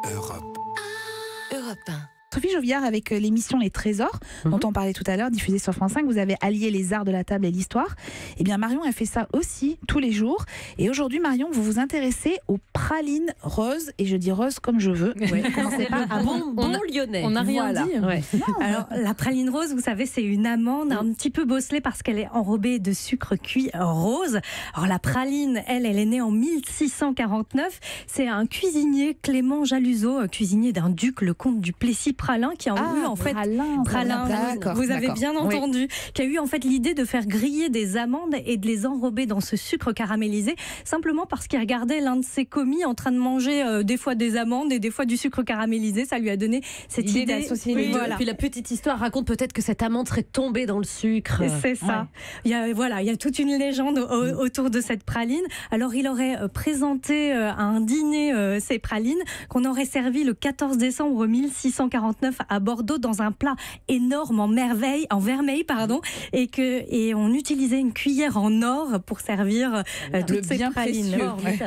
Europe 1. Sophie Joviard avec l'émission Les Trésors, dont on parlait tout à l'heure, diffusée sur France 5. Vous avez allié les arts de la table et l'histoire. Eh bien, Marion a fait ça aussi tous les jours. Et aujourd'hui, Marion, vous vous intéressez aux pralines roses. Et je dis rose comme je veux. Ouais. Commencez pas à bon lyonnais. On n'a rien dit. Ouais. Alors, la praline rose, vous savez, c'est une amande un petit peu bosselée parce qu'elle est enrobée de sucre cuit rose. Alors, la praline, elle est née en 1649. C'est un cuisinier, Clément Jaluseau, cuisinier d'un duc, le comte du Plessis-Praslin, qui a eu en fait Praslin, vous avez bien entendu, qui a eu en fait l'idée de faire griller des amandes et de les enrober dans ce sucre caramélisé, simplement parce qu'il regardait l'un de ses commis en train de manger des fois des amandes et des fois du sucre caramélisé. Ça lui a donné cette idée d'associer les deux. Voilà. Puis la petite histoire raconte peut-être que cette amande serait tombée dans le sucre. C'est ça. Il y a toute une légende autour de cette praline. Alors il aurait présenté à un dîner ces pralines qu'on aurait servi le 14 décembre 1649 à Bordeaux dans un plat énorme en vermeil, et on utilisait une cuillère en or pour servir toutes ces pralines.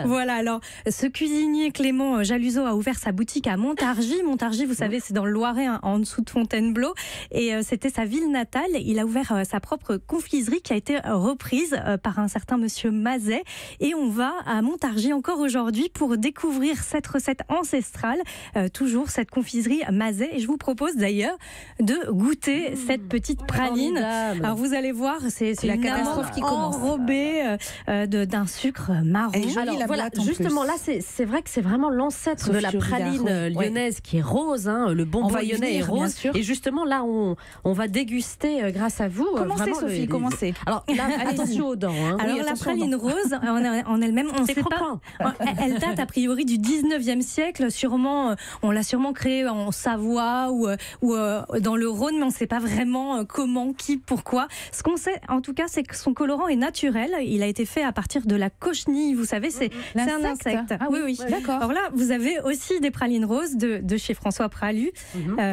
Voilà. Alors ce cuisinier Clément Jaluseau a ouvert sa boutique à Montargis. Montargis, vous savez, c'est dans le Loiret, en dessous de Fontainebleau, et c'était sa ville natale. Il a ouvert sa propre confiserie qui a été reprise par un certain monsieur Mazet, et on va à Montargis encore aujourd'hui pour découvrir cette recette ancestrale, toujours cette confiserie Mazet. Et je vous propose d'ailleurs de goûter cette petite praline. Alors vous allez voir, c'est la catastrophe qui commence, enrobée d'un sucre marron. Alors voilà, justement là, c'est vrai que c'est vraiment l'ancêtre de la praline lyonnaise qui est rose, le bonbon lyonnais est rose. Et justement là, on va déguster grâce à vous. Commencez Sophie, commencez. Alors là, attention aux dents. Alors la praline rose en elle-même, on ne sait pas. Elle date a priori du 19e siècle. Sûrement, on l'a sûrement créée en Savoie ou dans le Rhône, mais on ne sait pas vraiment comment, qui, pourquoi. Ce qu'on sait, en tout cas, c'est que son colorant est naturel. Il a été fait à partir de la cochenille. Vous savez, c'est un insecte. Ah oui. D'accord. Alors là, vous avez aussi des pralines roses de chez François Pralu,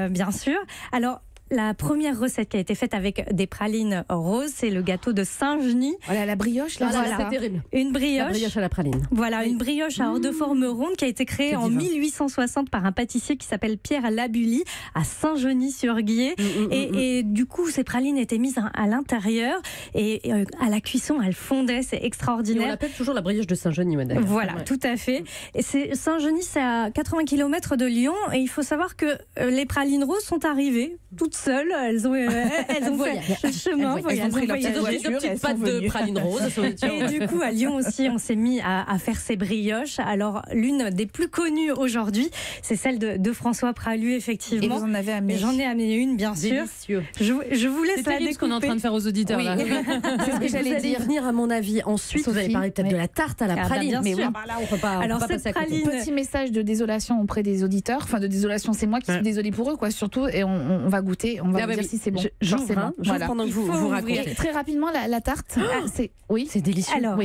bien sûr. Alors, la première recette qui a été faite avec des pralines roses, c'est le gâteau de Saint-Genis. Voilà, la brioche, là, c'est terrible. Une brioche. La brioche à la praline. Voilà, une brioche à hors de forme ronde qui a été créée en 1860 par un pâtissier qui s'appelle Pierre Labully à Saint-Genis-sur-Guiers. Et du coup, ces pralines étaient mises à l'intérieur et à la cuisson, elles fondaient. C'est extraordinaire. Et on l'appelle toujours la brioche de Saint-Genis, madame. Voilà, tout à fait. Et Saint-Genis, c'est à 80 km de Lyon. Et il faut savoir que les pralines roses sont arrivées toutes seules. Elles ont fait le chemin. Elles ont pris leur petite voiture, petites pattes de pralines roses. Et du coup, à Lyon aussi, on s'est mis à faire ces brioches. Alors, l'une des plus connues aujourd'hui, c'est celle de François Pralu, effectivement. Et vous en avez amené? J'en ai amené une, bien sûr. Délicieux. Je vous laisse la découper. Ce qu'on est en train de faire aux auditeurs, là. C'est ce que j'allais dire. Venir à mon avis. Ensuite, Sophie, vous allez parler peut-être de la tarte à la praline. bien sûr. Là, on peut pas. Alors, on peut pas cette passer à côté. praline. Petit message de désolation auprès des auditeurs. Enfin, de désolation, c'est moi qui suis désolée pour eux, quoi, surtout. Et on va goûter, on va vous dire si c'est bon. J'ouvre pendant que vous racontez. Très rapidement, la tarte. C'est délicieux. Alors,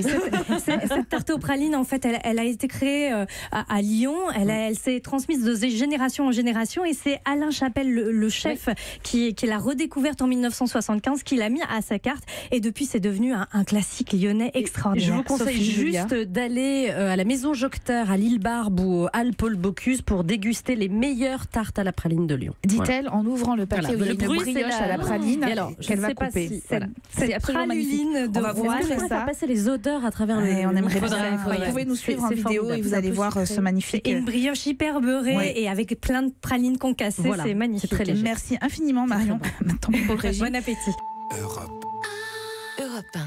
cette tarte aux pralines, en fait, elle a été créée à Lyon. Elle s'est transmise de génération en génération. Et c'est Alain Chapelle, le chef, qui l'a redécouverte en 1975, qui l'a mis à sa carte. Et depuis, c'est devenu un classique lyonnais extraordinaire. Je vous conseille juste d'aller à la Maison Jocteur, à l'île Barbe ou à Paul Bocuse pour déguster les meilleures tartes à la praline de Lyon. Dit-elle en ouvrant le paquet où il y a une brioche à la praline qu'elle va couper. C'est absolument praline de Rouen. On va faire passer les odeurs à travers le. On aimerait bien. Vous pouvez nous suivre en vidéo et vous allez voir ce magnifique. Et une brioche hyper beurrée et avec plein de pralines concassées. Voilà. C'est magnifique. C'est très léger. Merci infiniment, Marion. Maintenant, pour le régime. Bon appétit. Europe 1.